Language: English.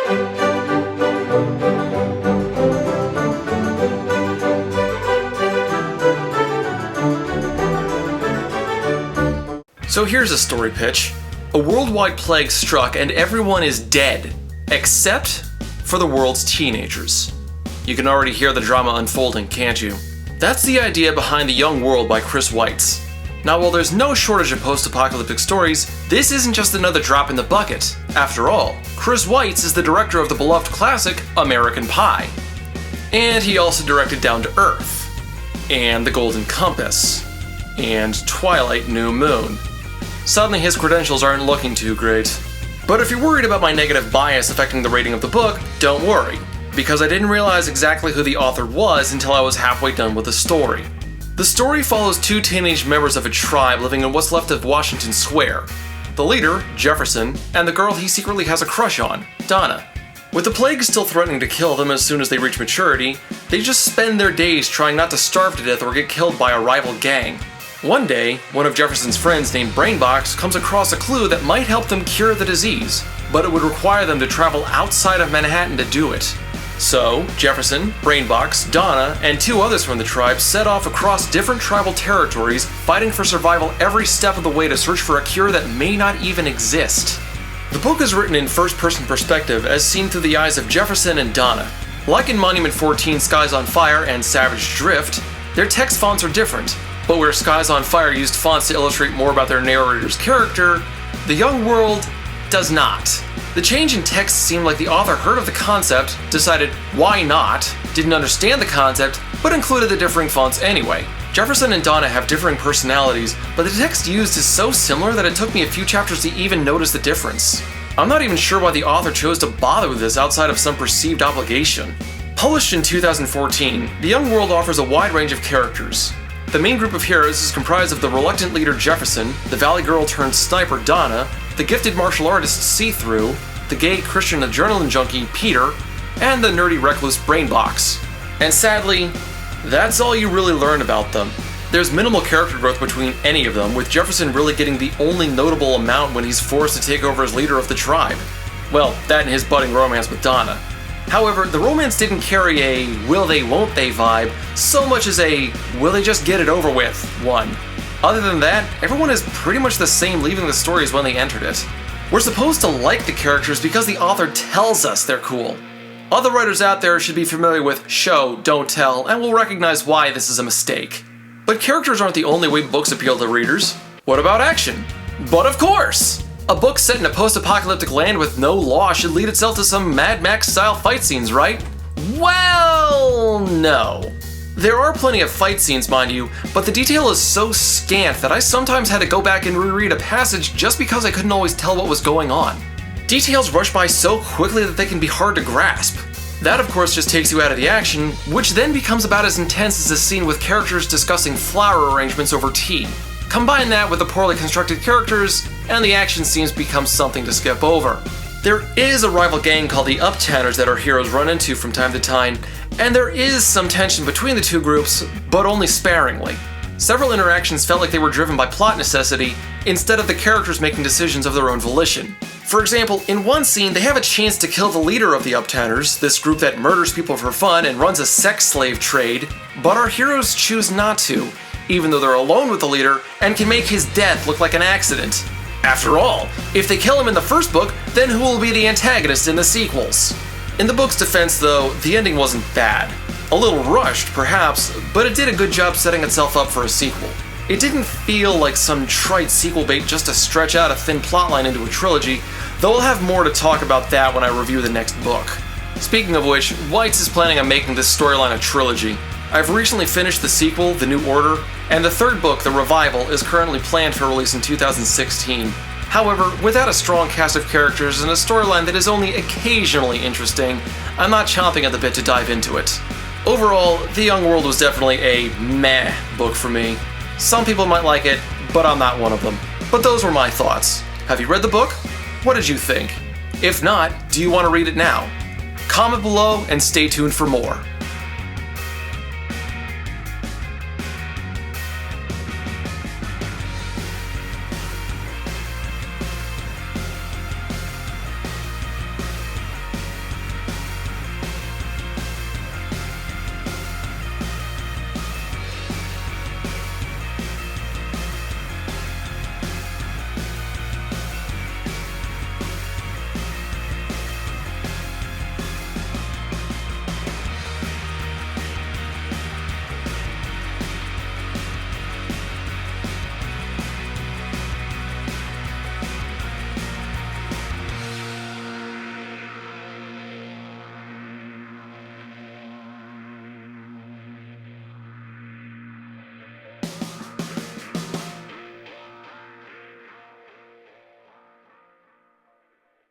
So here's a story pitch. A worldwide plague struck and everyone is dead, except for the world's teenagers. You can already hear the drama unfolding, can't you? That's the idea behind The Young World by Chris Weitz. Now, while there's no shortage of post-apocalyptic stories, this isn't just another drop in the bucket. After all, Chris Weitz is the director of the beloved classic American Pie. And he also directed Down to Earth, and The Golden Compass, and Twilight New Moon. Suddenly his credentials aren't looking too great. But if you're worried about my negative bias affecting the rating of the book, don't worry, because I didn't realize exactly who the author was until I was halfway done with the story. The story follows two teenage members of a tribe living in what's left of Washington Square. The leader, Jefferson, and the girl he secretly has a crush on, Donna. With the plague still threatening to kill them as soon as they reach maturity, they just spend their days trying not to starve to death or get killed by a rival gang. One day, one of Jefferson's friends named Brainbox comes across a clue that might help them cure the disease, but it would require them to travel outside of Manhattan to do it. So, Jefferson, Brainbox, Donna, and two others from the tribe set off across different tribal territories, fighting for survival every step of the way to search for a cure that may not even exist. The book is written in first-person perspective as seen through the eyes of Jefferson and Donna. Like in Monument 14, Skies on Fire, and Savage Drift, their text fonts are different. But where Skies on Fire used fonts to illustrate more about their narrator's character, The Young World does not. The change in text seemed like the author heard of the concept, decided why not, didn't understand the concept, but included the differing fonts anyway. Jefferson and Donna have differing personalities, but the text used is so similar that it took me a few chapters to even notice the difference. I'm not even sure why the author chose to bother with this outside of some perceived obligation. Published in 2014, The Young World offers a wide range of characters. The main group of heroes is comprised of the reluctant leader Jefferson, the valley girl turned sniper Donna, the gifted martial artist See-Through, the gay Christian adrenaline junkie Peter, and the nerdy recluse Brainbox. And sadly, that's all you really learn about them. There's minimal character growth between any of them, with Jefferson really getting the only notable amount when he's forced to take over as leader of the tribe. Well, that and his budding romance with Donna. However, the romance didn't carry a will they won't they vibe so much as a will they just get it over with one. Other than that, everyone is pretty much the same leaving the story as when they entered it. We're supposed to like the characters because the author tells us they're cool. Other writers out there should be familiar with show, don't tell, and will recognize why this is a mistake. But characters aren't the only way books appeal to readers. What about action? But of course! A book set in a post-apocalyptic land with no law should lead itself to some Mad Max-style fight scenes, right? Well, no. There are plenty of fight scenes, mind you, but the detail is so scant that I sometimes had to go back and reread a passage just because I couldn't always tell what was going on. Details rush by so quickly that they can be hard to grasp. That, of course, just takes you out of the action, which then becomes about as intense as a scene with characters discussing flower arrangements over tea. Combine that with the poorly constructed characters, and the action scenes become something to skip over. There is a rival gang called the Uptowners that our heroes run into from time to time, and there is some tension between the two groups, but only sparingly. Several interactions felt like they were driven by plot necessity, instead of the characters making decisions of their own volition. For example, in one scene, they have a chance to kill the leader of the Uptowners, this group that murders people for fun and runs a sex slave trade, but our heroes choose not to, even though they're alone with the leader and can make his death look like an accident. After all, if they kill him in the first book, then who will be the antagonist in the sequels? In the book's defense, though, the ending wasn't bad. A little rushed, perhaps, but it did a good job setting itself up for a sequel. It didn't feel like some trite sequel bait just to stretch out a thin plotline into a trilogy, though I'll have more to talk about that when I review the next book. Speaking of which, Weitz is planning on making this storyline a trilogy. I've recently finished the sequel, The New Order, and the third book, The Revival, is currently planned for release in 2016. However, without a strong cast of characters and a storyline that is only occasionally interesting, I'm not chomping at the bit to dive into it. Overall, The Young World was definitely a meh book for me. Some people might like it, but I'm not one of them. But those were my thoughts. Have you read the book? What did you think? If not, do you want to read it now? Comment below and stay tuned for more.